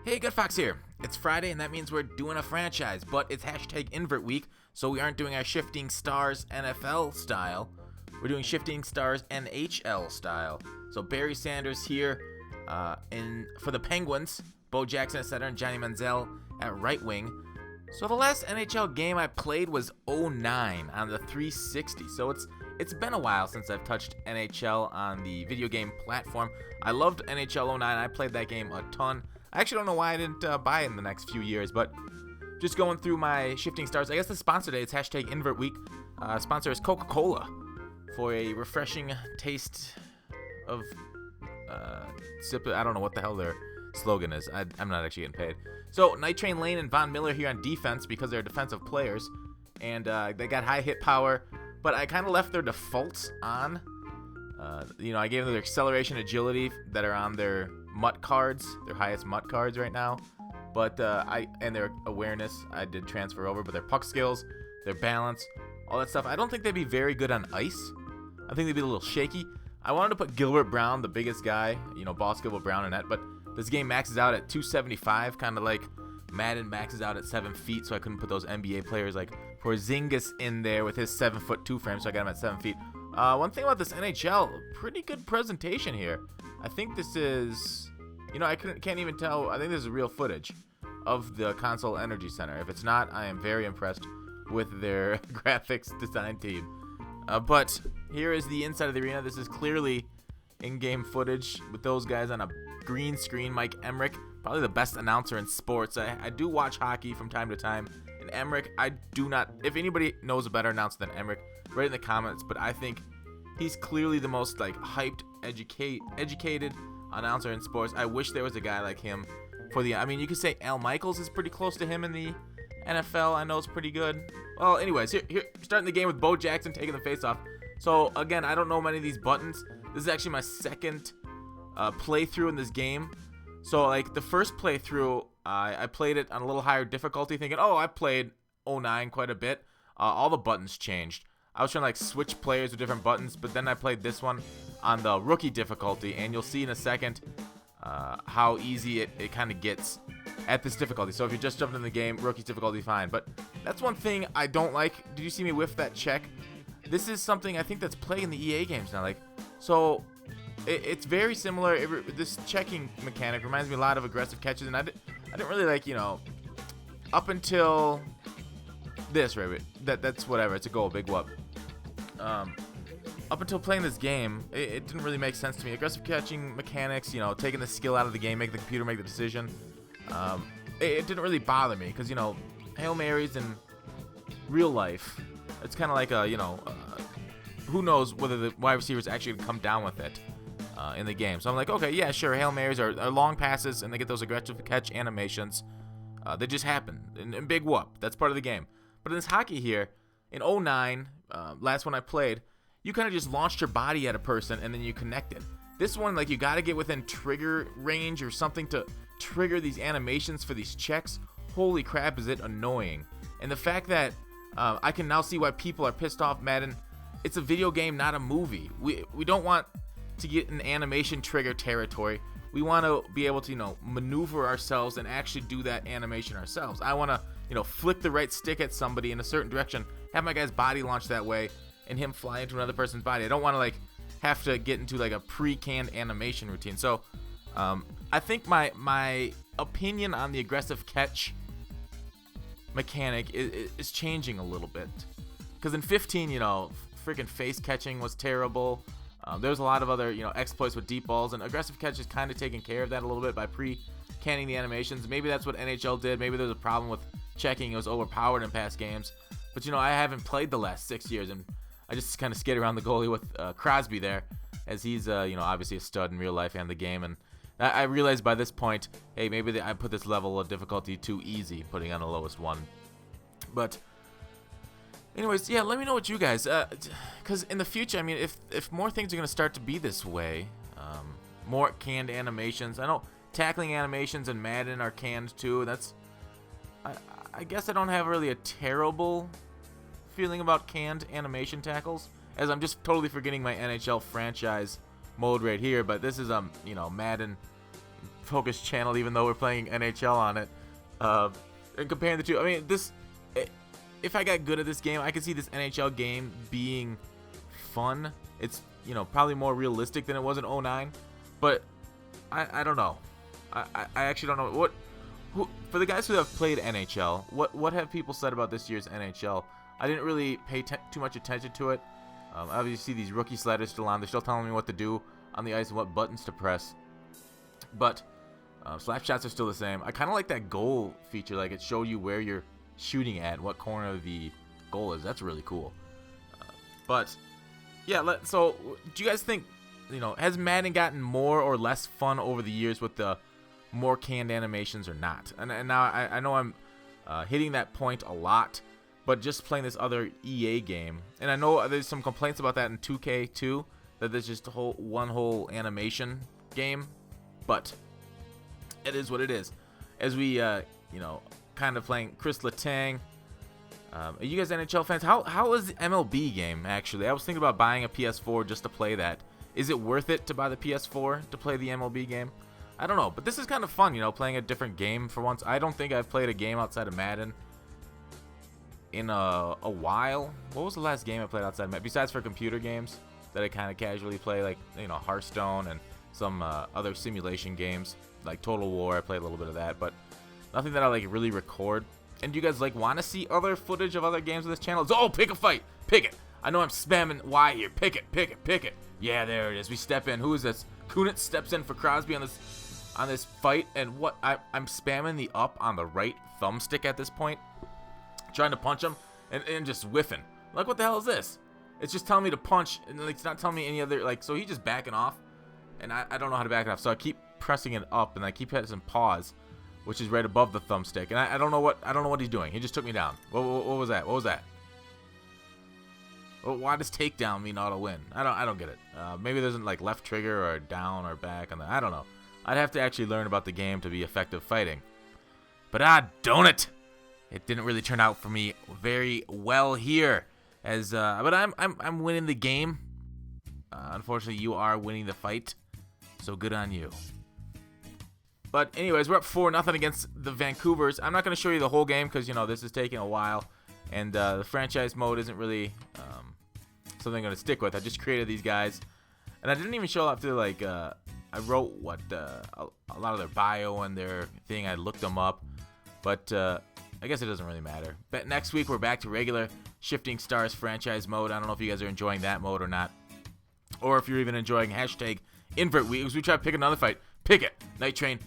Hey, Gutfoxx here. It's Friday, and that means we're doing a franchise, but it's hashtag invert week, so we aren't doing our Shifting Stars NFL style. We're doing Shifting Stars NHL style. So Barry Sanders here for the Penguins, Bo Jackson at center, and Johnny Manziel at right wing. So the last NHL game I played was 09 on the 360, so it's been a while since I've touched NHL on the video game platform. I loved NHL 09. I played that game a ton. I actually don't know why I didn't buy it in the next few years, but just going through my Shifting Stars. I guess the sponsor today, it's hashtag invert week. Sponsor is Coca-Cola for a refreshing taste of sip. I don't know what the hell their slogan is. I'm not actually getting paid. So Night Train Lane and Von Miller here on defense because they're defensive players, and they got high hit power, but I kind of left their defaults on. I gave them their acceleration, agility that are on their MUT cards, their highest MUT cards right now. But and their awareness, I did transfer over. But their puck skills, their balance, all that stuff, I don't think they'd be very good on ice. I think they'd be a little shaky. I wanted to put Gilbert Brown, the biggest guy, boss Gilbert Brown in net. But this game maxes out at 275, kind of like Madden maxes out at 7 feet. So I couldn't put those NBA players like Porzingis in there with his 7'2" frame. So I got him at 7 feet. One thing about this NHL, pretty good presentation here. I think this is, I can't even tell. I think this is real footage of the Console Energy Center. If it's not, I am very impressed with their graphics design team. But here is the inside of the arena. This is clearly in-game footage with those guys on a green screen. Mike Emmerich, probably the best announcer in sports. I do watch hockey from time to time. And Emmerich, I do not. If anybody knows a better announcer than Emmerich, write in the comments. But I think he's clearly the most hyped, educated announcer in sports. I wish there was a guy like him for the. You could say Al Michaels is pretty close to him in the NFL. I know it's pretty good. Well, anyways, here starting the game with Bo Jackson taking the face-off. So again, I don't know many of these buttons. This is actually my second playthrough in this game. So the first playthrough, I played it on a little higher difficulty, thinking, oh, I played 09 quite a bit. All the buttons changed. I was trying to switch players with different buttons, but then I played this one on the rookie difficulty, and you'll see in a second how easy it kind of gets at this difficulty. So if you just jumped in the game, rookie's difficulty, fine. But that's one thing I don't like. Did you see me whiff that check? This is something I think that's playing in the EA games now. So it's very similar. This checking mechanic reminds me a lot of aggressive catches, and I didn't really up until this, right? That's whatever. It's a goal, big whoop. Up until playing this game, it didn't really make sense to me. Aggressive catching mechanics, taking the skill out of the game, making the computer make the decision. It didn't really bother me because, Hail Marys in real life, it's kind of like who knows whether the wide receivers actually going to come down with it in the game. So I'm like, okay, yeah, sure, Hail Marys are long passes, and they get those aggressive catch animations. They just happen, and big whoop. That's part of the game. But in this hockey here, in 09, last one I played, you kind of just launched your body at a person and then you connected. This one, you got to get within trigger range or something to trigger these animations for these checks. Holy crap, is it annoying. And the fact that I can now see why people are pissed off Madden. It's a video game, not a movie. We don't want to get in animation trigger territory. We want to be able to, maneuver ourselves and actually do that animation ourselves. I want to, flick the right stick at somebody in a certain direction, have my guy's body launch that way, and him fly into another person's body. I don't want to have to get into a pre-canned animation routine. So I think my opinion on the aggressive catch mechanic is changing a little bit. Because in 15, freaking face catching was terrible. There's a lot of other, exploits with deep balls, and aggressive catch is kind of taking care of that a little bit by pre-canning the animations. Maybe that's what NHL did. Maybe there's a problem with checking. It was overpowered in past games. But, I haven't played the last 6 years, and I just kind of skate around the goalie with Crosby there, as he's, obviously a stud in real life and the game. And I realized by this point, hey, maybe I put this level of difficulty too easy, putting on the lowest one. But anyways, yeah, let me know what you guys, because in the future, if more things are going to start to be this way, more canned animations. I know tackling animations in Madden are canned too. I guess I don't have really a terrible feeling about canned animation tackles, as I'm just totally forgetting my NHL franchise mode right here. But this is Madden focused channel, even though we're playing NHL on it. And comparing the two, I mean, if I got good at this game, I could see this NHL game being fun. It's, you know, probably more realistic than it was in 09, but I don't know. I actually don't know for the guys who have played NHL, what have people said about this year's NHL? I didn't really pay too much attention to it. Obviously, these rookie sliders still on. They're still telling me what to do on the ice and what buttons to press. But slap shots are still the same. I kind of like that goal feature. Like, it showed you where you're shooting at, what corner of the goal is. That's really cool. But, yeah, so do you guys think, you know, has Madden gotten more or less fun over the years with the more canned animations or not? And now I know I'm hitting that point a lot, but just playing this other EA game, and I know there's some complaints about that in 2K too, that there's just one whole animation game, but it is what it is. As we, you know, kind of playing Chris Letang. Are you guys NHL fans? How is the MLB game, actually? I was thinking about buying a PS4 just to play that. Is it worth it to buy the PS4 to play the MLB game? I don't know, but this is kind of fun, you know, playing a different game for once. I don't think I've played a game outside of Madden in a while. What was the last game I played outside of Madden? Besides for computer games that I kind of casually play, like, you know, Hearthstone and some other simulation games, like Total War. I played a little bit of that, but nothing that I, like, really record. And do you guys, like, want to see other footage of other games on this channel? Oh, pick a fight. Pick it. I know I'm spamming Y here. Pick it, pick it, pick it. Yeah, there it is. We step in. Who is this? Kunitz steps in for Crosby on this fight, and what? I'm spamming the up on the right thumbstick at this point, trying to punch him, and just whiffing. Like, what the hell is this? It's just telling me to punch, and it's not telling me any other, like, so he's just backing off, and I don't know how to back it off, so I keep pressing it up, and I keep pressing pause, which is right above the thumbstick, and I don't know what he's doing. He just took me down. What was that? What was that? Well, why does takedown mean auto win? I don't get it. Maybe there's like left trigger or down or back on the. I don't know. I'd have to actually learn about the game to be effective fighting. But don't it! It didn't really turn out for me very well here. But I'm winning the game. Unfortunately, you are winning the fight. So good on you. But anyways, we're up 4-0 against the Vancouvers. I'm not going to show you the whole game because, you know, this is taking a while. And the franchise mode isn't really something I'm going to stick with. I just created these guys. And I didn't even show up to, like, I wrote a lot of their bio and their thing. I looked them up. But I guess it doesn't really matter. But next week, we're back to regular Shifting Stars franchise mode. I don't know if you guys are enjoying that mode or not. Or if you're even enjoying hashtag invert week. We try to pick another fight. Pick it. Night Train,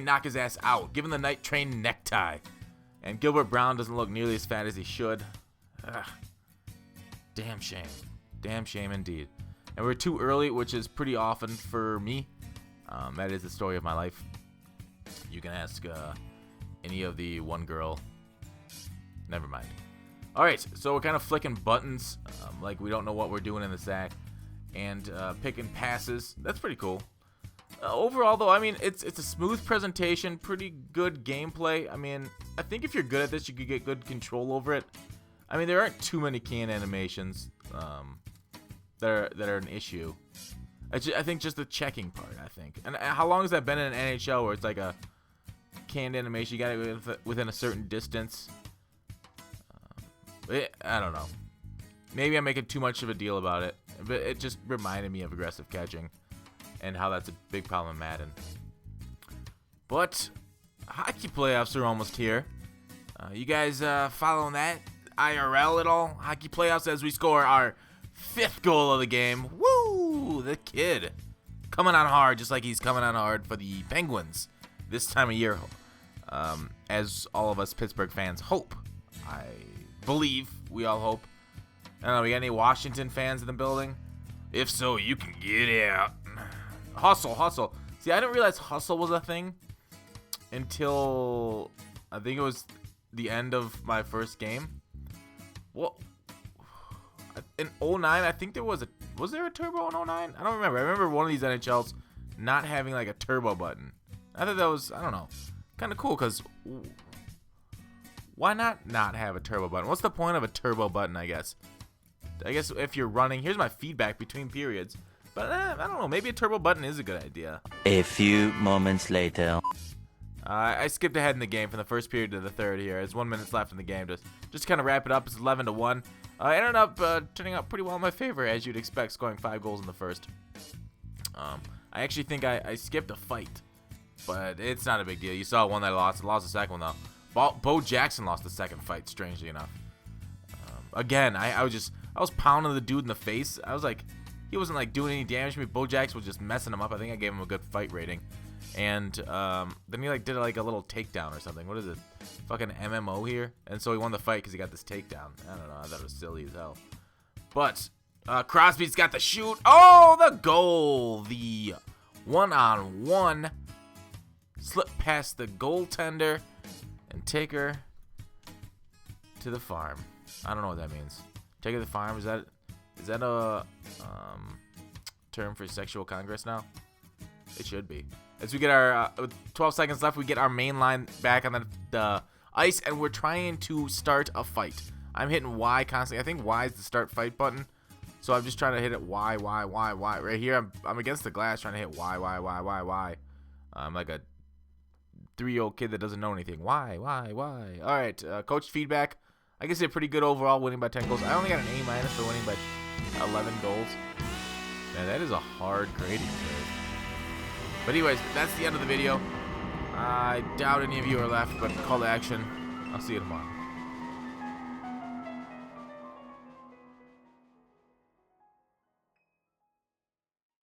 knock his ass out. Give him the Night Train necktie. And Gilbert Brown doesn't look nearly as fat as he should. Ugh. Damn shame. Damn shame indeed. And we're too early, which is pretty often for me. That is the story of my life. You can ask any of the one girl. Never mind. Alright, so we're kind of flicking buttons. Like we don't know what we're doing in the sack. And picking passes. That's pretty cool. Overall, though, I mean, it's a smooth presentation, pretty good gameplay. I mean, I think if you're good at this, you could get good control over it. I mean, there aren't too many can animations that are an issue. I think just the checking part, I think. And how long has that been in an NHL where it's like a canned animation? You got it within a certain distance. I don't know. Maybe I'm making too much of a deal about it, but it just reminded me of aggressive catching. And how that's a big problem in Madden. But hockey playoffs are almost here. You guys following that IRL at all? Hockey playoffs as we score our 5th goal of the game. Woo! The kid coming on hard, just like he's coming on hard for the Penguins this time of year. As all of us Pittsburgh fans hope. I believe we all hope. I don't know, we got any Washington fans in the building? If so, you can get out. Hustle. See, I didn't realize hustle was a thing until I think it was the end of my first game. Well, in 09, I think there was there a turbo in 09? I don't remember. I remember one of these NHLs not having like a turbo button. I thought that was, I don't know, kind of cool because why not have a turbo button? What's the point of a turbo button, I guess? I guess if you're running, here's my feedback between periods. But I don't know. Maybe a turbo button is a good idea. A few moments later. I skipped ahead in the game from the first period to the third here. There's 1 minute left in the game. Just kind of wrap it up. It's 11-1. I ended up turning out pretty well in my favor, as you'd expect, scoring 5 goals in the first. I actually think I skipped a fight, but it's not a big deal. You saw one that I lost. I lost the second one, though. Bo Jackson lost the second fight, strangely enough. Again, I was pounding the dude in the face. I was like, he wasn't like doing any damage to me. Bo Jackson was just messing him up. I think I gave him a good fight rating. And then he like did like a little takedown or something. What is it? Fucking MMO here. And so he won the fight because he got this takedown. I don't know. I thought it was silly as hell. But Crosby's got the shoot. Oh, the goal. The one-on-one. Slip past the goaltender and take her to the farm. I don't know what that means. Take her to the farm. Is that a term for sexual congress now? It should be. As we get our 12 seconds left, we get our main line back on the ice, and we're trying to start a fight. I'm hitting Y constantly. I think Y is the start fight button. So I'm just trying to hit it Y. Right here, I'm against the glass trying to hit Y. I'm like a 3-year-old kid that doesn't know anything. Why? All right, coach feedback. I guess they're pretty good overall, winning by 10 goals. I only got an A- for winning by 11 goals. Man, that is a hard grading curve. But anyways, that's the end of the video. I doubt any of you are left, but call to action. I'll see you tomorrow.